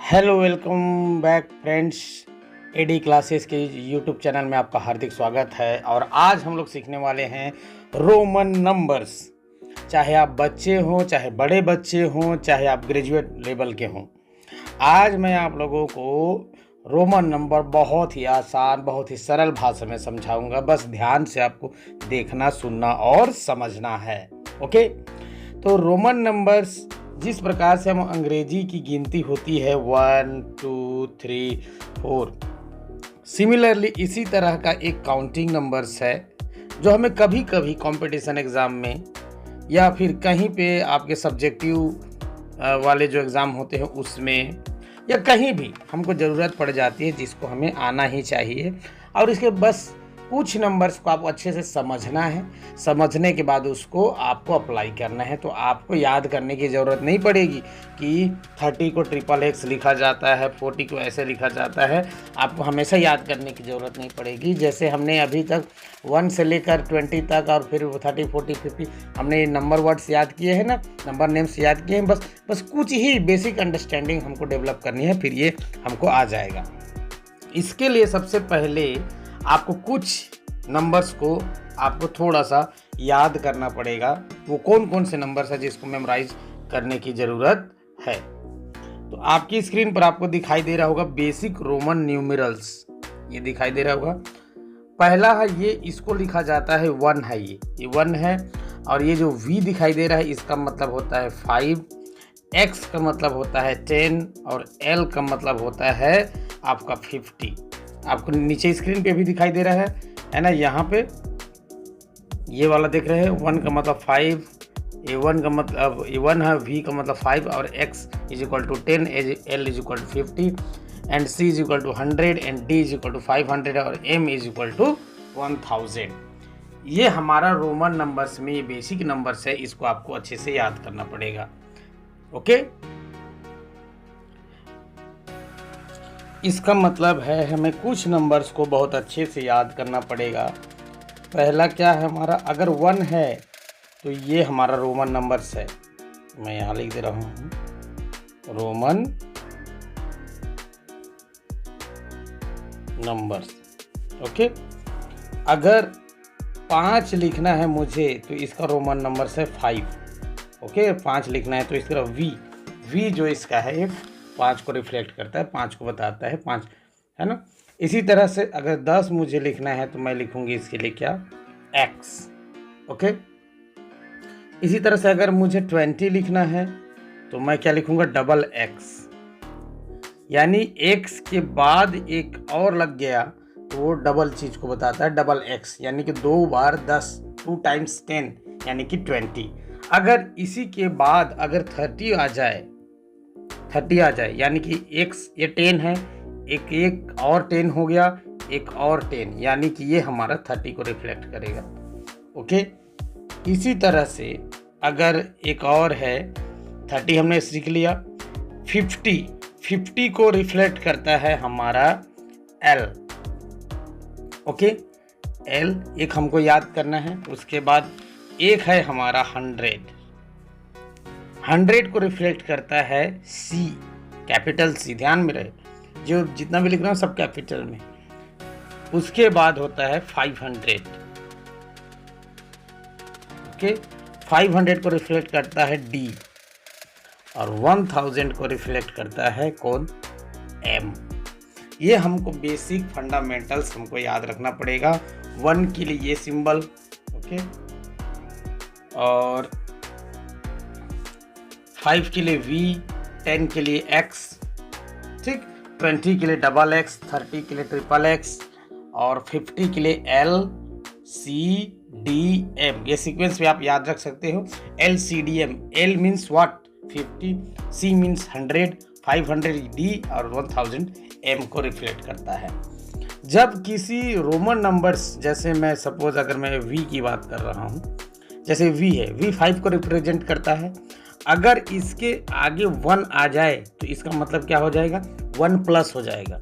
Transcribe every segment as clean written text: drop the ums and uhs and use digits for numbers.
Hello, welcome back friends. AD classes के YouTube channel में आपका हार्दिक स्वागत है। और आज हम लोग सीखने वाले हैं रोमन नंबर्स। चाहे आप बच्चे हों, चाहे बड़े बच्चे हों, चाहे आप ग्रेजुएट लेवल के हों, आज मैं आप लोगों को रोमन नंबर बहुत ही आसान, बहुत ही सरल भाषा में समझाऊंगा। बस ध्यान से आपको देखना, सुनना और समझना है। ओके, तो रोमन नंबर्स जिस प्रकार से हम अंग्रेजी की गिनती होती है 1 2 3 4, सिमिलरली इसी तरह का एक काउंटिंग नंबर्स है जो हमें कभी कभी कंपटीशन एग्ज़ाम में या फिर कहीं पे आपके सब्जेक्टिव वाले जो एग्ज़ाम होते हैं उसमें या कहीं भी हमको ज़रूरत पड़ जाती है, जिसको हमें आना ही चाहिए। और इसके बस कुछ नंबर्स को आपको अच्छे से समझना है। समझने के बाद उसको आपको अप्लाई करना है। तो आपको याद करने की ज़रूरत नहीं पड़ेगी कि 30 को XXX लिखा जाता है, 40 को ऐसे लिखा जाता है। आपको हमेशा याद करने की ज़रूरत नहीं पड़ेगी। जैसे हमने अभी तक 1 से लेकर 20 तक और फिर 30 40 50 हमने नंबर वर्ड्स याद किए हैं ना, नंबर नेम्स याद किए हैं। बस कुछ ही बेसिक अंडरस्टैंडिंग हमको डेवलप करनी है, फिर ये हमको आ जाएगा। इसके लिए सबसे पहले आपको कुछ नंबर्स को आपको थोड़ा सा याद करना पड़ेगा। वो कौन कौन से नंबर्स हैं जिसको मेमोराइज करने की ज़रूरत है। तो आपकी स्क्रीन पर आपको दिखाई दे रहा होगा बेसिक रोमन न्यूमेरल्स, ये दिखाई दे रहा होगा। पहला है ये, इसको लिखा जाता है 1 है, ये 1 है। और ये जो V दिखाई दे रहा है इसका मतलब होता है 5, X का मतलब होता है 10 और L का मतलब होता है आपका 50। आपको नीचे स्क्रीन पे भी दिखाई दे रहा है ना, यहाँ पे ये वाला देख रहे हैं। 1 का मतलब 5, A1 का मतलब A1 है, V का मतलब 5 और X is equal to 10, L is equal to 50 and C is equal to 100 and D is equal to 500 और M इज इक्वल टू 1000। ये हमारा रोमन नंबर्स में ये बेसिक नंबर्स है, इसको आपको अच्छे से याद करना पड़ेगा। ओके, इसका मतलब है हमें कुछ नंबर्स को बहुत अच्छे से याद करना पड़ेगा। पहला क्या है हमारा, अगर 1 है तो ये हमारा रोमन नंबर्स है। मैं यहाँ लिख दे रहा हूँ रोमन नंबर्स। ओके, अगर 5 लिखना है मुझे तो इसका रोमन नंबर्स है 5। ओके, 5 लिखना है तो इसका V जो इसका है ये 5 को रिफ्लेक्ट करता है, 5 को बताता है 5, है ना। इसी तरह से अगर 10 मुझे लिखना है तो मैं लिखूंगी इसके लिए क्या, X। ओके, इसी तरह से अगर मुझे 20 लिखना है तो मैं क्या लिखूंगा, डबल X। यानी X के बाद एक और लग गया तो वो डबल चीज को बताता है, डबल X। यानी कि 2 बार 10, 2 टाइम्स 10 यानी कि 20। अगर इसी के बाद अगर 30 आ जाए यानी कि X ये 10 है, एक और 10 हो गया, एक और 10 यानी कि ये हमारा 30 को रिफ्लेक्ट करेगा। ओके, इसी तरह से अगर एक और है 30 हमने सीख लिया, 50 को रिफ्लेक्ट करता है हमारा L। ओके, L एक हमको याद करना है। उसके बाद एक है हमारा 100 को रिफ्लेक्ट करता है C, कैपिटल C, ध्यान में रहे, जो जितना भी लिख रहा हूँ सब कैपिटल में। उसके बाद होता है 500। ओके, 500 को रिफ्लेक्ट करता है D और 1000 को रिफ्लेक्ट करता है कौन, M। ये हमको बेसिक फंडामेंटल्स हमको याद रखना पड़ेगा। 1 के लिए ये सिंबल, ओके, और 5 के लिए V, 10 के लिए X, ठीक, 20 के लिए डबल X, 30 के लिए ट्रिपल X और 50 के लिए L C D M। ये सीक्वेंस भी आप याद रख सकते हो, L C D M। L means what, 50, C means 100, 500 D और 1000 M को रिफ्लेक्ट करता है। जब किसी रोमन नंबर्स, जैसे मैं सपोज अगर मैं V की बात कर रहा हूँ, जैसे V है, V 5 को रिप्रेजेंट करता है। अगर इसके आगे 1 आ जाए तो इसका मतलब क्या हो जाएगा, 1 प्लस हो जाएगा।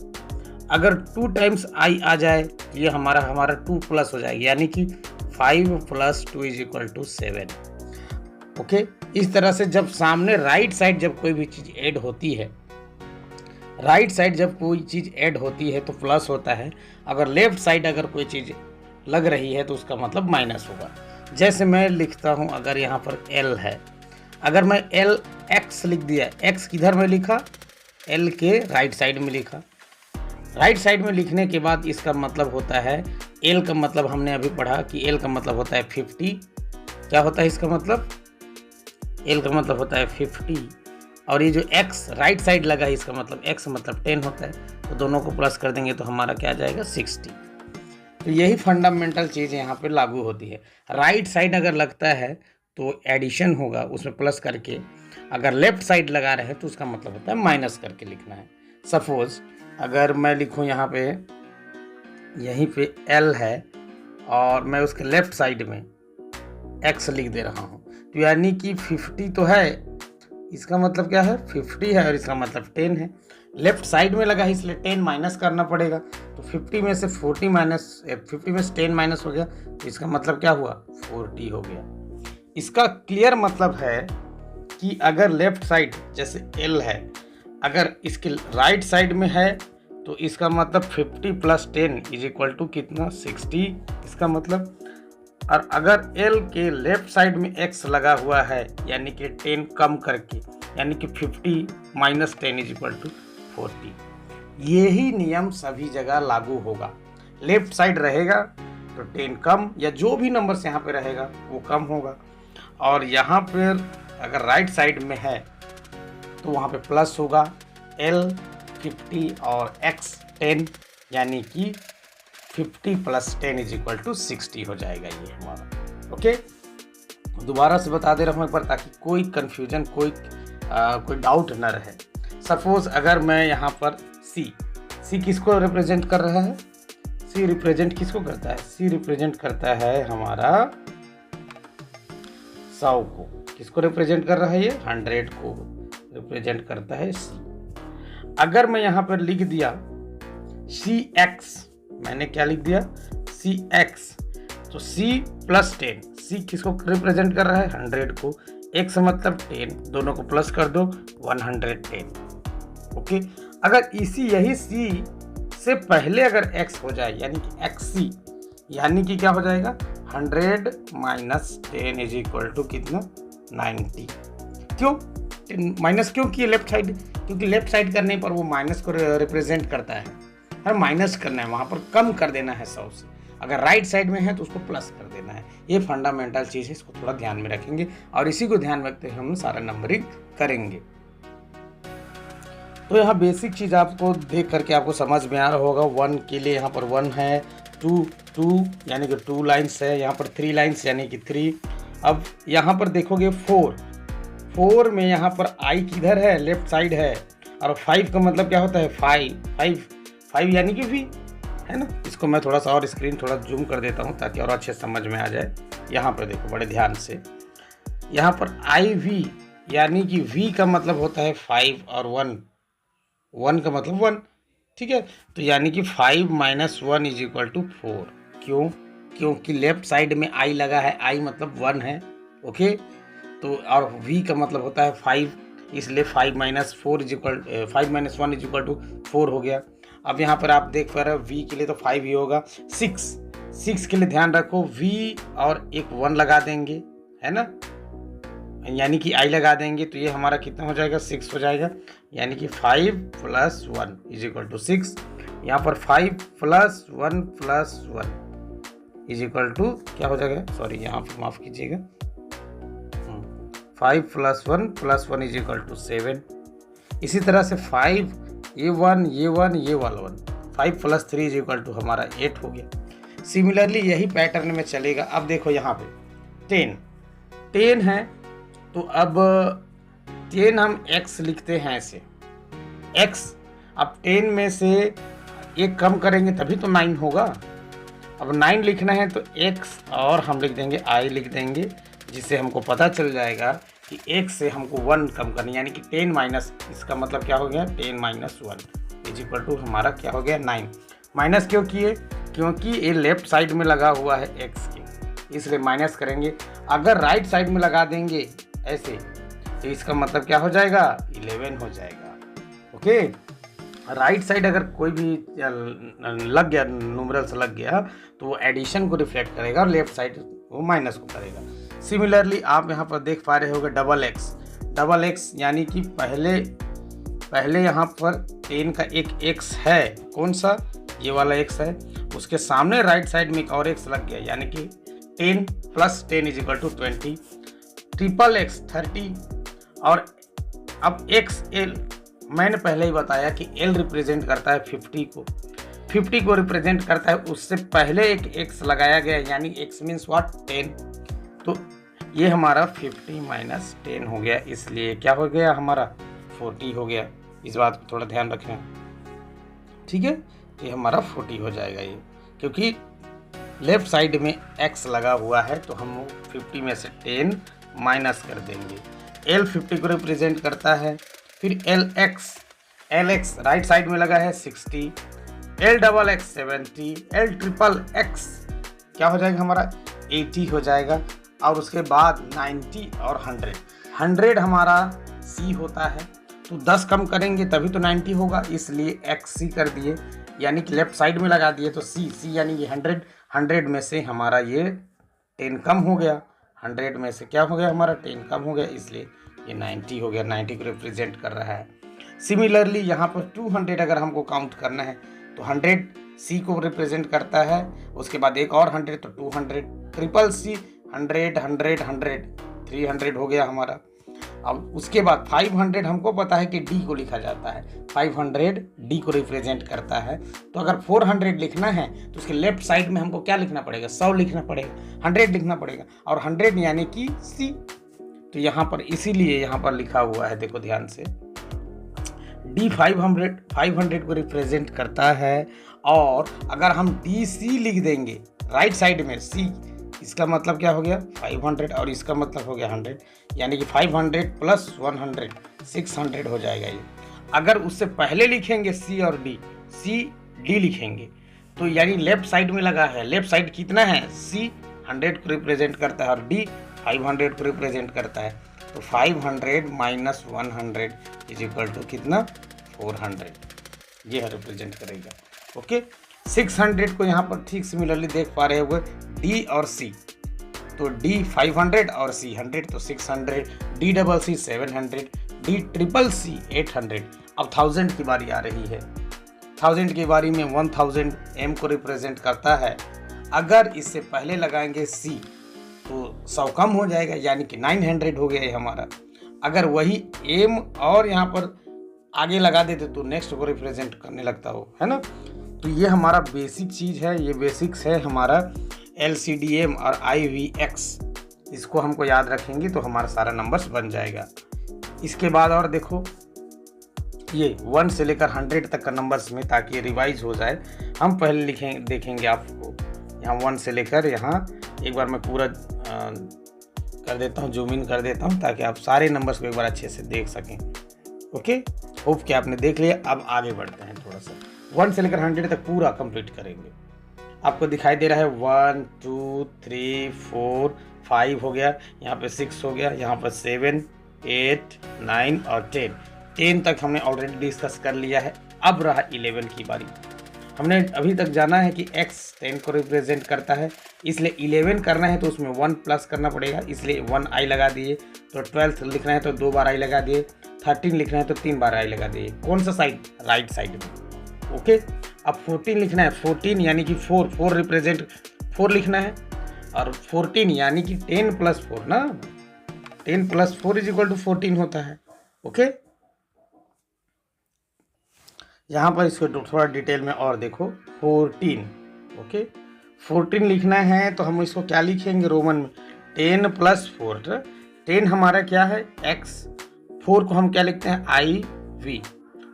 अगर 2 टाइम्स I आ जाए तो ये हमारा 2 प्लस हो जाएगा, यानी कि 5 + 2 = 7। ओके, इस तरह से जब सामने राइट साइड जब कोई भी चीज़ ऐड होती है राइट साइड जब कोई चीज़ ऐड होती है तो प्लस होता है, अगर लेफ्ट साइड अगर कोई चीज़ लग रही है तो उसका मतलब माइनस होगा। जैसे मैं लिखता हूँ, अगर यहाँ पर L है, अगर मैं L X लिख दिया, X किधर में लिखा, L के राइट साइड में लिखा। राइट साइड में लिखने के बाद इसका मतलब होता है, L का मतलब हमने अभी पढ़ा कि L का मतलब होता है 50। क्या होता है इसका मतलब, L का मतलब होता है 50, और ये जो X राइट साइड लगा है इसका मतलब X मतलब 10 होता है, तो दोनों को प्लस कर देंगे तो हमारा क्या आ जाएगा 60। तो यही फंडामेंटल चीज़ यहाँ पे लागू होती है। राइट साइड अगर लगता है तो एडिशन होगा, उसमें प्लस करके, अगर लेफ्ट साइड लगा रहे हैं तो उसका मतलब होता है माइनस करके लिखना है। सपोज अगर मैं लिखूँ यहाँ पे, यहीं पे L है और मैं उसके लेफ्ट साइड में X लिख दे रहा हूँ, तो यानी कि 50 तो है, इसका मतलब क्या है 50 है और इसका मतलब 10 है। लेफ्ट साइड में लगा है इसलिए 10 माइनस करना पड़ेगा, तो 50 में से 40 माइनस 50 में से 10 माइनस हो गया, तो इसका मतलब क्या हुआ 40 हो गया। इसका क्लियर मतलब है कि अगर लेफ्ट साइड जैसे L है, अगर इसके राइट साइड में है तो इसका मतलब 50 प्लस 10 इज इक्वल टू कितना 60, इसका मतलब। और अगर L के लेफ्ट साइड में X लगा हुआ है यानी कि 10 कम करके, यानी कि 50 माइनस 10 इज इक्वल टू 40। यही नियम सभी जगह लागू होगा। लेफ्ट साइड रहेगा तो 10 कम, या जो भी नंबर्स यहाँ पे रहेगा वो कम होगा, और यहाँ पर अगर राइट साइड में है तो वहाँ पे प्लस होगा। L 50 और X 10, यानी कि 50 प्लस 10 इज इक्वल टू 60 हो जाएगा ये हमारा। ओके, दोबारा से बता दे रहा हूँ एक बार ताकि कोई कन्फ्यूजन, कोई डाउट न रहे। सपोज अगर मैं यहाँ पर C किसको रिप्रेजेंट कर रहा है, C रिप्रेजेंट किसको करता है, C रिप्रेजेंट करता है हमारा 100 को। किसको रिप्रेजेंट कर रहा है ये, 100 को रिप्रेजेंट करता है C। अगर मैं यहाँ पर लिख दिया CX, मैंने क्या लिख दिया CX, तो C प्लस 10, C किसको रिप्रेजेंट कर रहा है 100 को, X मतलब 10, दोनों को प्लस कर दो 110। ओके, अगर यही C से पहले अगर X हो जाए यानी कि XC, यानी कि क्या हो जाएगा 100 माइनस 10 इज इक्वल टू कितना 90। क्यों माइनस क्यों किए लेफ्ट साइड, क्योंकि लेफ्ट साइड करने पर वो माइनस को रिप्रेजेंट करता है, हर माइनस करना है, वहाँ पर कम कर देना है 100 से। अगर राइट साइड में है तो उसको प्लस कर देना है। ये फंडामेंटल चीज़ है, इसको थोड़ा ध्यान में रखेंगे और इसी को ध्यान रखते हुए हम सारा नंबरिंग करेंगे। तो यहाँ बेसिक चीज़ आपको देख करके आपको समझ में आ रहा होगा। 1 के लिए यहाँ पर 1 है, 2 यानी कि 2 लाइन्स है, यहाँ पर 3 लाइन्स यानी कि 3। अब यहाँ पर देखोगे 4 में यहाँ पर I किधर है, लेफ्ट साइड है, और 5 का मतलब क्या होता है 5 यानी कि V है ना। इसको मैं थोड़ा सा और स्क्रीन थोड़ा जूम कर देता हूँ ताकि और अच्छे समझ में आ जाए। यहाँ पर देखो बड़े ध्यान से, यहाँ पर IV यानी कि V का मतलब होता है 5 और 1 का मतलब 1, ठीक है। तो यानी कि 5 माइनस 1 इज इक्वल टू 4। क्यों, क्योंकि लेफ्ट साइड में I लगा है, I मतलब 1 है। ओके, तो और V का मतलब होता है 5, इसलिए 5 माइनस 1 इज इक्वल टू 4 हो गया। अब यहाँ पर आप देख पा रहे हो V के लिए तो 5 ही होगा। 6 के लिए ध्यान रखो, V और एक 1 लगा देंगे है ना, यानी कि I लगा देंगे, तो ये हमारा कितना हो जाएगा 6 हो जाएगा। यानी कि 5 प्लस 1 इज इक्वल टू 6। यहाँ पर 5 प्लस 1 इज इक्वल टू क्या हो जाएगा, सॉरी यहाँ पर माफ़ कीजिएगा, 5 प्लस 1 इज इक्वल टू 7। इसी तरह से 5 ये 1 ये वाला 1, 5 प्लस 3 इज इक्वल टू हमारा 8 हो गया। सिमिलरली यही पैटर्न में चलेगा। अब देखो यहाँ पे 10 है, तो अब 10 हम x लिखते हैं ऐसे x। अब 10 में से एक कम करेंगे तभी तो 9 होगा। अब 9 लिखना है तो x और हम लिख देंगे I लिख देंगे, जिससे हमको पता चल जाएगा कि x से हमको 1 कम करना, यानी कि 10 माइनस, इसका मतलब क्या हो गया 10 माइनस 1 इज इक्वल टू हमारा क्या हो गया 9। माइनस क्यों किए, क्योंकि ये लेफ्ट साइड में लगा हुआ है x के, इसलिए माइनस करेंगे। अगर राइट साइड में लगा देंगे ऐसे तो इसका मतलब क्या हो जाएगा 11 हो जाएगा। ओके, राइट साइड अगर कोई भी लग गया, न्यूमरल्स लग गया, तो वो एडिशन को रिफ्लेक्ट करेगा और लेफ्ट साइड वो माइनस को करेगा। सिमिलरली आप यहाँ पर देख पा रहे होगे डबल एक्स यानी कि पहले यहाँ पर 10 का एक x है, कौन सा, ये वाला x है, उसके सामने राइट साइड में एक और x लग गया, यानी कि 10 + 10 = 20, ट्रिपल x 30, और अब XL मैंने पहले ही बताया कि L रिप्रेजेंट करता है 50 को रिप्रेजेंट करता है, उससे पहले एक x लगाया गया, यानी x मीन्स व्हाट, 10। तो ये हमारा 50 - 10 हो गया, इसलिए क्या हो गया हमारा 40 हो गया। इस बात को थोड़ा ध्यान रखें, ठीक है। ये हमारा 40 हो जाएगा ये, क्योंकि लेफ्ट साइड में x लगा हुआ है, तो हम 50 में से 10 माइनस कर देंगे। L 50 को रिप्रेजेंट करता है, फिर LX राइट साइड में लगा है 60, LXX 70, LXXX क्या हो जाएगा हमारा 80 हो जाएगा, और उसके बाद 90 और 100 हमारा C होता है, तो 10 कम करेंगे तभी तो 90 होगा, इसलिए XC कर दिए, यानी कि लेफ्ट साइड में लगा दिए, तो C यानी ये 100 में से हमारा ये 10 कम हो गया, 100 में से क्या हो गया हमारा 10 कम हो गया, इसलिए ये 90 हो गया, 90 को रिप्रेजेंट कर रहा है। सिमिलरली यहाँ पर 200 अगर हमको काउंट करना है तो 100 C को रिप्रेजेंट करता है, उसके बाद एक और 100 तो 200, ट्रिपल C 100 300 हो गया हमारा। अब उसके बाद 500 हमको पता है कि D को लिखा जाता है, 500 D को रिप्रेजेंट करता है, तो अगर 400 लिखना है तो उसके लेफ्ट साइड में हमको क्या लिखना पड़ेगा, 100 लिखना पड़ेगा, 100 लिखना पड़ेगा, और 100 यानी कि C। तो यहाँ पर इसीलिए यहाँ पर लिखा हुआ है, देखो ध्यान से, D 500 को रिप्रेजेंट करता है, और अगर हम DC लिख देंगे राइट साइड में C, इसका मतलब क्या हो गया 500, और इसका मतलब हो गया 100, यानी कि 500 + 100 600 हो जाएगा ये। अगर उससे पहले लिखेंगे C और D, C D लिखेंगे, तो यानी लेफ्ट साइड में लगा है, लेफ्ट साइड कितना है, C 100 को रिप्रेजेंट करता है और D 500 को रिप्रेजेंट करता है, तो 500 - 100 = कितना 400, ये रिप्रेजेंट करेगा। ओके, 600 को यहाँ पर ठीक सिमिलरली देख पा रहे होंगे, D और C, तो D 500 और C 100, तो 600, DCC 700, DCCC 800। अब 1000 की बारी आ रही है, 1000 की बारी में 1000 M को रिप्रेजेंट करता है, अगर इससे पहले लगाएंगे C तो 100 कम हो जाएगा, यानी कि 900 हो गया ये हमारा। अगर वही M और यहाँ पर आगे लगा देते तो नेक्स्ट को रिप्रेजेंट करने लगता हो, है ना। तो ये हमारा बेसिक चीज़ है, ये बेसिक्स है हमारा LCDM और IVX, इसको हमको याद रखेंगे तो हमारा सारा नंबर्स बन जाएगा। इसके बाद और देखो, ये 1 से लेकर 100 तक का नंबर्स में, ताकि रिवाइज हो जाए, हम पहले देखेंगे आपको यहाँ 1 से लेकर यहाँ, एक बार मैं पूरा कर देता हूँ, जूम इन कर देता हूँ, ताकि आप सारे नंबर्स को एक बार अच्छे से देख सकें। ओके, होप कि आपने देख लिया। अब आगे बढ़ते हैं, थोड़ा सा 1 से लेकर 100 तक पूरा कंप्लीट करेंगे। आपको दिखाई दे रहा है 1 2 3 4 5 हो गया, यहाँ पे 6 हो गया, यहाँ पर 7 8 9 और 10 तक हमने ऑलरेडी डिस्कस कर लिया है। अब रहा 11 की बारी। हमने अभी तक जाना है कि x 10 को रिप्रेजेंट करता है, इसलिए 11 करना है तो उसमें 1 प्लस करना पड़ेगा, इसलिए 1 i लगा दिए। तो 12 लिखना है तो 2 बार i लगा दिए, 13 लिखना है तो 3 बार i लगा दिए। कौन सा साइड, राइट साइड में। ओके, अब 14 लिखना है, 14 यानी कि 4 रिप्रेजेंट 4 लिखना है, और 14 यानी कि 10 + 4 ना, 10 + 4 = 14 होता है। ओके, यहाँ पर इसको थोड़ा डिटेल में और देखो, 14। ओके, 14 लिखना है तो हम इसको क्या लिखेंगे रोमन में, 10 + 4। 10 हमारा क्या है x, 4 को हम क्या लिखते हैं iv,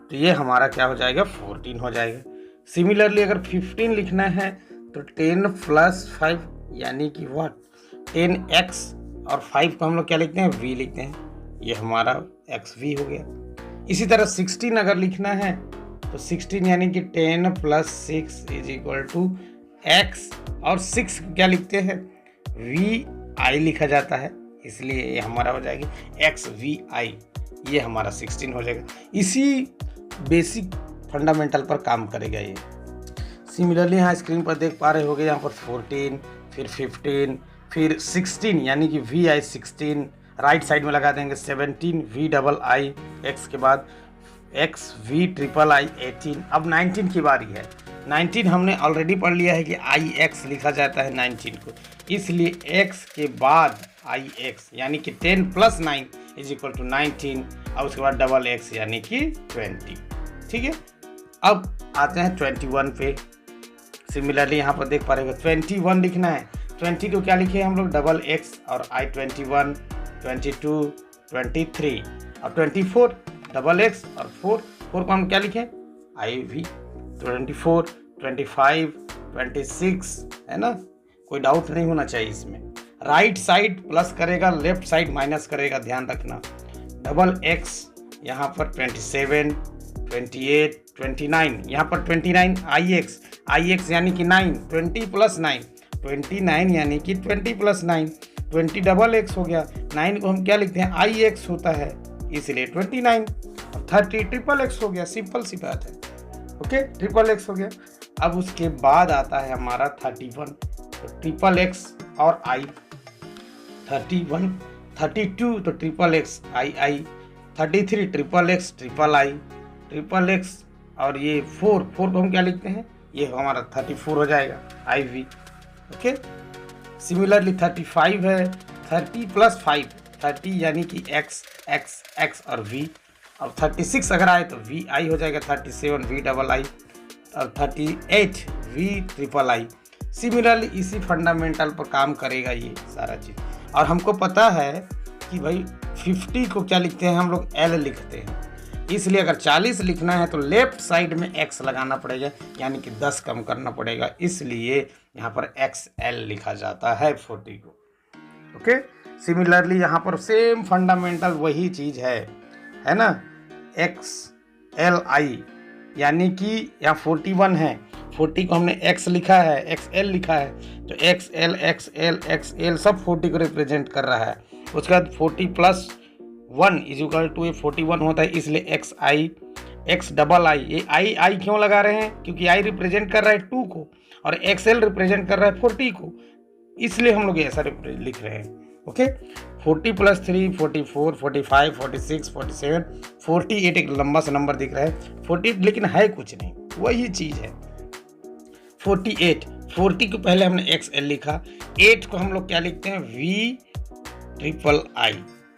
तो ये हमारा क्या हो जाएगा 14 हो जाएगा। सिमिलरली अगर 15 लिखना है तो 10 + 5 यानी कि व्हाट 10x, और 5 को हम लोग क्या लिखते हैं v लिखते हैं, ये हमारा xv हो गया। इसी तरह 16 अगर लिखना है तो 16 यानी कि 10 + 6 = x, और 6 क्या लिखते हैं vi लिखा जाता है, इसलिए ये हमारा हो जाएगी xvi, ये हमारा 16 हो जाएगा। इसी बेसिक फंडामेंटल पर काम करेगा ये। सिमिलरली यहाँ स्क्रीन पर देख पा रहे होगे, यहाँ पर 14, फिर 15, फिर 16 यानी कि VI16 राइट साइड में लगा देंगे, 17 VII, के बाद XVIII 18। अब 19 की बारी है। 19 हमने ऑलरेडी पढ़ लिया है कि IX लिखा जाता है 19 को, इसलिए X के बाद IX यानी कि 10 + 9 = 19, और उसके बाद XX यानी कि 20। ठीक है, अब आते हैं 21 पे। सिमिलरली यहाँ पर देख पा रहे हो 21 लिखना है। 20 को क्या लिखे हम लोग, XX और I21, 22, 23 और 24 XX और 4 को हम क्या लिखें, IV। 24, 25, 26 है ना, कोई डाउट नहीं होना चाहिए इसमें। राइट साइड प्लस करेगा, लेफ्ट साइड माइनस करेगा, ध्यान रखना। XX यहाँ पर 27, 28, 29, यहाँ पर 29 IX यानी कि 9, 20 + 9, 29 यानी कि 20 + 9, 20 XX हो गया। 9 को हम क्या लिखते हैं, IX होता है, इसलिए 29। 30 XXX हो गया, सिंपल सी बात है। ओके, XXX हो गया। अब उसके बाद आता है हमारा 31, तो XXX और I। 31, 32 तो XXX II, 33 XXX III, और ये 4 को हम क्या लिखते हैं, ये हमारा 34 हो जाएगा, IV। ओके, सिमिलरली 35 है, 30 + 5, 30 यानी कि X और V, और 36 अगर आए तो VI हो जाएगा, 37 VII और 38 VIII। सिमिलरली इसी फंडामेंटल पर काम करेगा ये सारा चीज़। और हमको पता है कि भाई 50 को क्या लिखते हैं हम लोग, L लिखते हैं, इसलिए अगर 40 लिखना है तो लेफ्ट साइड में X लगाना पड़ेगा, यानी कि 10 कम करना पड़ेगा, इसलिए यहाँ पर XL लिखा जाता है 40 को। ओके, सिमिलरली यहाँ पर सेम फंडामेंटल वही चीज़ है ना, XLI यानी कि यहाँ 41 है, 40 को हमने X लिखा है, XL लिखा है, तो XL सब 40 को रिप्रेजेंट कर रहा है। उसके बाद 40 + 1 = 41 होता है, इसलिए XI, XII। ये I क्यों लगा रहे हैं, क्योंकि I रिप्रेजेंट कर रहा है 2 को और XL रिप्रेजेंट कर रहा है 40 को, इसलिए हम लोग ऐसा लिख रहे हैं। ओके, 40 + 3 44, 45, 46, 47, 48 एक लंबा सा नंबर दिख रहा है, 40 लेकिन है कुछ नहीं, वही चीज़ है। 48, 40 को पहले हमने XL लिखा, 8 को हम लोग क्या लिखते हैं, VIII,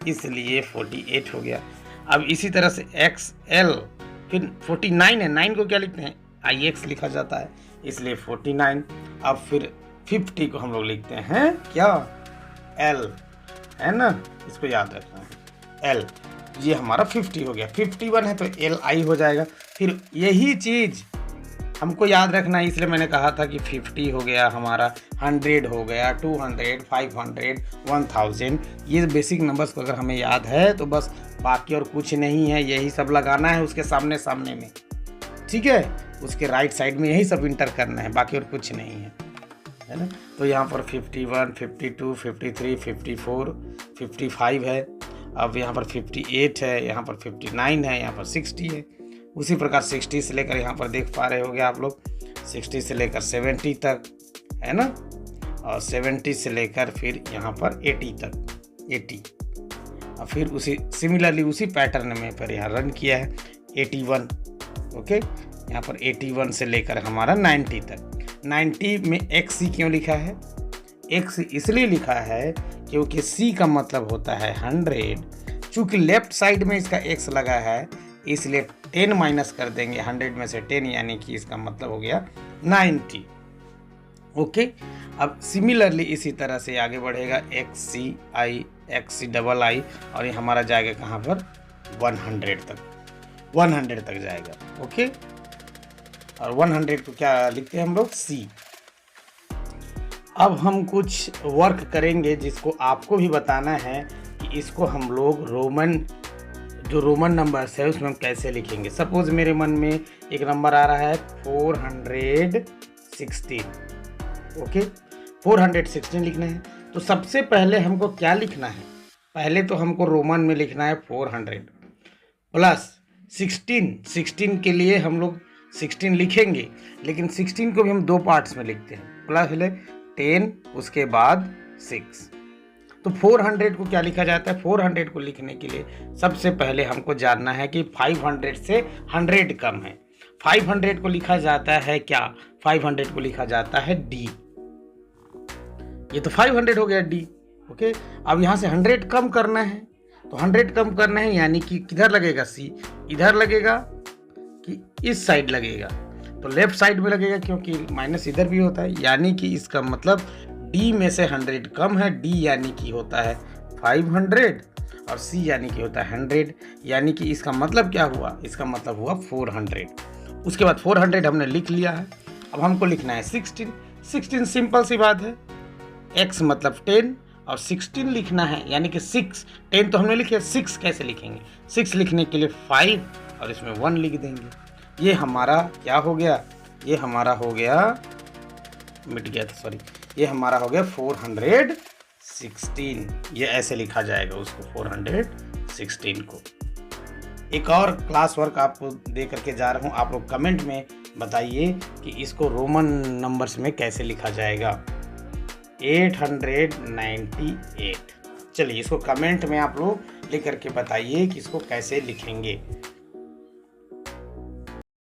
इसलिए 48 हो गया। अब इसी तरह से XL, फिर 49 है, 9 को क्या लिखते हैं, IX लिखा जाता है, इसलिए 49। अब फिर 50 को हम लोग लिखते हैं क्या, L, है ना, इसको याद रखना है, L। ये हमारा 50 हो गया। 51 है तो LI हो जाएगा। फिर यही चीज़ हमको याद रखना है, इसलिए मैंने कहा था कि 50 हो गया हमारा, 100 हो गया, 200, 500, 1000। ये बेसिक नंबर्स को अगर हमें याद है तो बस, बाकी और कुछ नहीं है, यही सब लगाना है उसके सामने में, ठीक है, उसके राइट साइड में यही सब इंटर करना है, बाकी और कुछ नहीं है ना। तो यहाँ पर 51, 52, 53, 54, 55 है। अब यहाँ पर 58 है, यहाँ पर 59 है, यहाँ पर 60 है। उसी प्रकार 60 से लेकर यहाँ पर देख पा रहे होगे आप लोग, 60 से लेकर 70 तक है ना, और 70 से लेकर फिर यहाँ पर 80 तक, 80। और फिर उसी सिमिलरली उसी पैटर्न में फिर यहाँ रन किया है 81। ओके, यहाँ पर 81 से लेकर हमारा 90 तक। 90 में XC क्यों लिखा है, XC इसलिए लिखा है क्योंकि C का मतलब होता है 100। चूँकि लेफ्ट साइड में इसका X लगा है, इसलिए 10 माइनस कर देंगे 100 में से 10, यानी कि इसका मतलब हो गया 90। ओके, अब सिमिलरली इसी तरह से आगे बढ़ेगा XCI, XCII, और ये हमारा जाएगा कहाँ पर, 100 तक, 100 तक जाएगा। ओके, और 100 को क्या लिखते हैं हम लोग, C। अब हम कुछ वर्क करेंगे जिसको आपको भी बताना है कि इसको हम लोग जो रोमन नंबर्स है उसमें हम कैसे लिखेंगे। सपोज मेरे मन में एक नंबर आ रहा है 416। ओके, 416 लिखना है, तो सबसे पहले हमको क्या लिखना है, पहले तो हमको रोमन में लिखना है 400 प्लस 16 के लिए हम लोग 16 लिखेंगे, लेकिन 16 को भी हम 2 पार्ट्स में लिखते हैं, पहले 10 उसके बाद 6। तो 400 को क्या लिखा जाता है? 400 को लिखने के लिए सबसे पहले हमको जानना है कि 500 से 100 कम है। 500 को लिखा जाता है क्या? 500 को लिखा जाता है डी। ये तो 500 हो गया डी। ओके, अब यहाँ से 100 कम करना है, तो 100 कम करना है यानी कि किधर लगेगा? सी इधर लगेगा कि इस साइड लगेगा? तो लेफ्ट साइड में लगेगा, क्योंकि माइनस इधर भी होता है, यानी कि इसका मतलब डी में से 100 कम है। डी यानी कि होता है 500 और सी यानी कि होता है 100, यानी कि इसका मतलब क्या हुआ? इसका मतलब हुआ 400। उसके बाद 400 हमने लिख लिया है। अब हमको लिखना है 16। सिंपल सी बात है, x मतलब 10 और 16 लिखना है, यानी कि 6। 10 तो हमने लिखे, 6 कैसे लिखेंगे? 6 लिखने के लिए 5 और इसमें 1 लिख देंगे। ये हमारा क्या हो गया? ये हमारा हो गया, मिट गया था, सॉरी, ये हमारा हो गया 416। ये ऐसे लिखा जाएगा उसको, 416 को। एक और क्लास वर्क आपको दे करके जा रहा हूँ, आप लोग कमेंट में बताइए कि इसको रोमन नंबर्स में कैसे लिखा जाएगा। 898। चलिए इसको कमेंट में आप लोग लिख करके बताइए कि इसको कैसे लिखेंगे।